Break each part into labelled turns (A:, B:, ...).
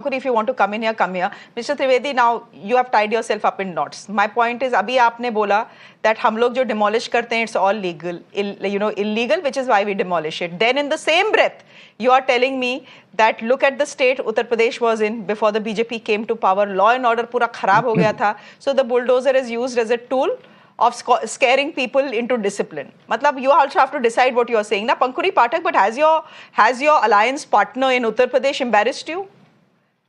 A: Pankhuri, if you want to come in here, come here. Mr. Trivedi, now you have tied yourself up in knots. My point is, abhi aapne bola that hum log jo demolish karte hain, it's all legal, illegal, which is why we demolish it. Then in the same breath, you are telling me that look at the state Uttar Pradesh was in before the BJP came to power. Law and order pura kharab ho gaya tha. So the bulldozer is used as a tool of scaring people into discipline. Matlab, you also have to decide what you are saying. Now, Pankhuri Pathak, but has your alliance partner in Uttar Pradesh embarrassed you?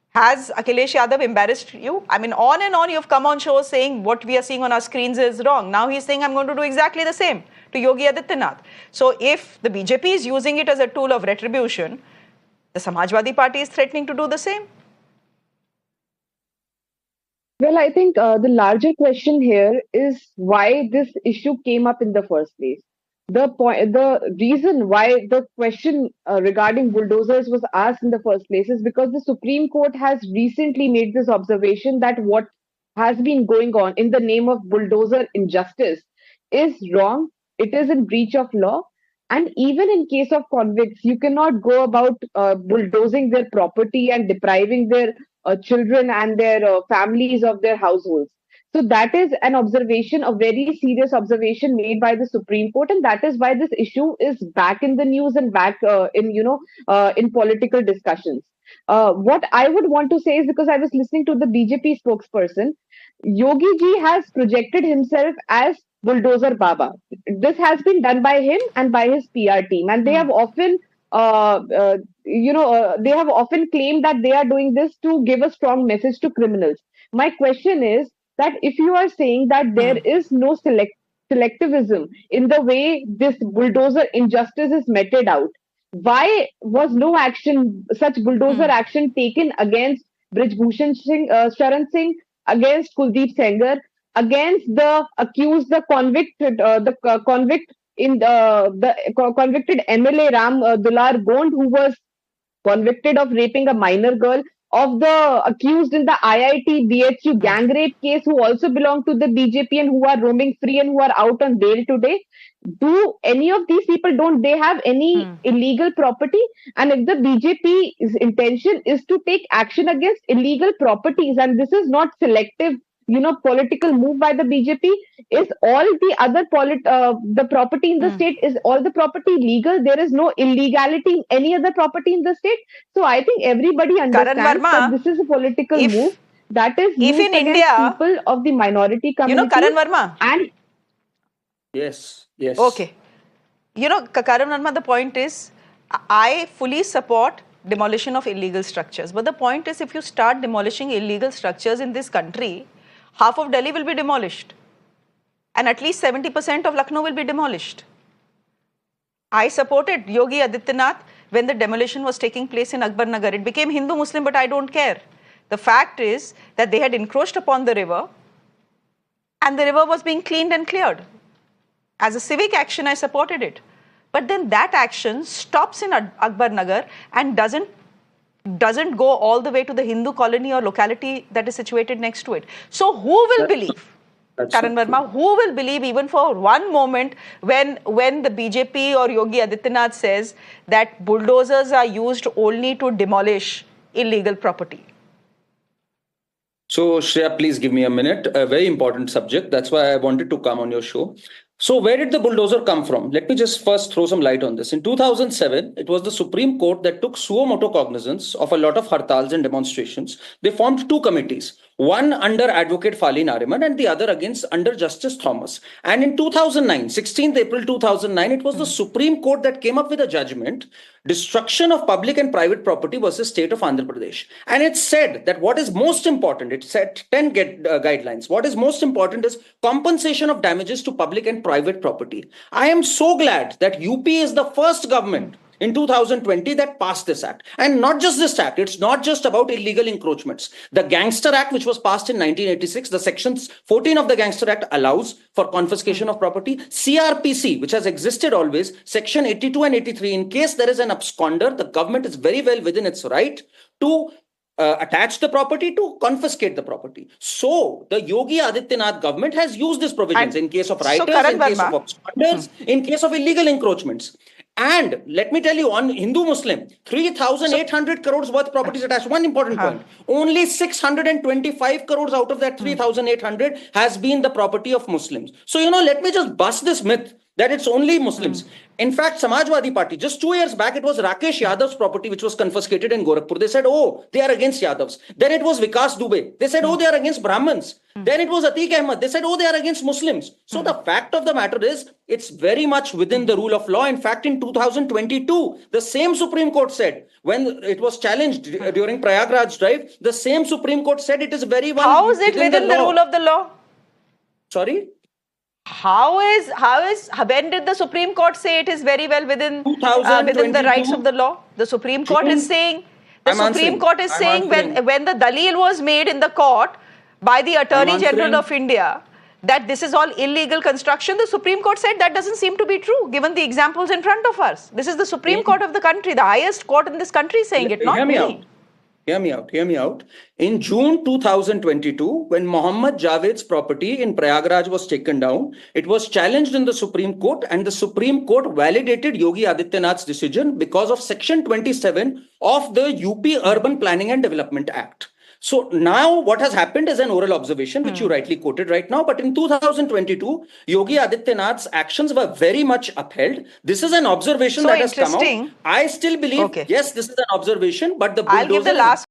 A: Has Akhilesh Yadav embarrassed you? I mean, on and on, you've come on shows saying what we are seeing on our screens is wrong. Now he's saying, I'm going to do exactly the same to Yogi Adityanath. So if the BJP is using it as a tool of retribution, the Samajwadi Party is threatening to do the same.
B: Well, I think the larger question here is why this issue came up in the first place. The reason why the question regarding bulldozers was asked in the first place is because the Supreme Court has recently made this observation that what has been going on in the name of bulldozer injustice is wrong. It is in breach of law. And even in case of convicts, you cannot go about bulldozing their property and depriving their children and their families of their households. So that is an observation, a very serious observation made by the Supreme Court, and that is why this issue is back in the news and back in political discussions. What I would want to say is, because I was listening to the BJP spokesperson, Yogi ji has projected himself as Bulldozer Baba. This has been done by him and by his PR team, and they have often they have often claimed that they are doing this to give a strong message to criminals. My question is that if you are saying that there is no selectivism in the way this bulldozer injustice is meted out, why was no action, such bulldozer action taken against Brijbhushan Singh, Sharan Singh, against Kuldeep Sengar, against the accused, the convict in the convicted MLA Ram Dular Gond, who was convicted of raping a minor girl, of the accused in the IIT BHU gang rape case, who also belong to the BJP and who are roaming free and who are out on bail today? Do any of these people, don't they have any illegal property? And if the BJP's intention is to take action against illegal properties, and this is not selective, political move by the BJP, is all the other the property in the state, is all the property legal? There is no illegality in any other property in the state. So I think everybody understands that this is a political move that is used against India, people of the minority community.
A: Karan Verma.
B: And
C: yes.
A: Okay. Karan Verma, the point is, I fully support demolition of illegal structures. But the point is, if you start demolishing illegal structures in this country, half of Delhi will be demolished. And at least 70% of Lucknow will be demolished. I supported Yogi Adityanath when the demolition was taking place in Akbar Nagar. It became Hindu-Muslim, but I don't care. The fact is that they had encroached upon the river and the river was being cleaned and cleared. As a civic action, I supported it. But then that action stops in Akbar Nagar and doesn't go all the way to the Hindu colony or locality that is situated next to it. So who will believe, Karan Verma, who will believe even for one moment when the BJP or Yogi Adityanath says that bulldozers are used only to demolish illegal property?
C: So Shreya, please give me a minute. A very important subject. That's why I wanted to come on your show. So where did the bulldozer come from? Let me just first throw some light on this. In 2007, it was the Supreme Court that took suo motu cognizance of a lot of hartals and demonstrations. They formed two committees, one under Advocate Fali Nariman and the other under Justice Thomas. And in 2009, 16th April 2009, it was the Supreme Court that came up with a judgment, destruction of public and private property versus state of Andhra Pradesh. And it said that what is most important, it set 10 guidelines. What is most important is compensation of damages to public and private property. I am so glad that UP is the first government in 2020 that passed this act. And not just this act, it's not just about illegal encroachments. The Gangster Act, which was passed in 1986, the sections 14 of the Gangster Act allows for confiscation of property. CRPC, which has existed always, section 82 and 83, in case there is an absconder, the government is very well within its right to attach the property, to confiscate the property. So the Yogi Adityanath government has used these provisions in case of rioters, in case of absconders, in case of illegal encroachments. And let me tell you, on Hindu-Muslim, 3,800 crores worth properties attached. One important point. Only 625 crores out of that 3,800 has been the property of Muslims. So, let me just bust this myth that it's only Muslims. In fact, Samajwadi Party, just 2 years back, it was Rakesh Yadav's property which was confiscated in Gorakhpur. They said, oh, they are against Yadavs. Then it was Vikas Dubey. They said, oh, they are against Brahmins. Then it was Atiq Ahmed. They said, oh, they are against Muslims. So the fact of the matter is, it's very much within the rule of law. In fact, in 2022, the same Supreme Court said, when it was challenged during Prayagraj drive, the same Supreme Court said it is very well.
A: How is it within the rule of the law?
C: Sorry?
A: When did the Supreme Court say it is very well within the rights of the law? The Supreme Court is saying, when the Dalil was made in the court by the Attorney General of India that this is all illegal construction, the Supreme Court said that doesn't seem to be true, given the examples in front of us. This is the Supreme Court of the country, the highest court in this country saying it, not me.
C: Hear me out. In June 2022, when Mohammad Javed's property in Prayagraj was taken down, it was challenged in the Supreme Court, and the Supreme Court validated Yogi Adityanath's decision because of Section 27 of the UP Urban Planning and Development Act. So now what has happened is an oral observation, which you rightly quoted right now. But in 2022, Yogi Adityanath's actions were very much upheld. This is an observation that has come out. I still believe, yes, this is an observation, but the bulldozer...
A: I'll give the last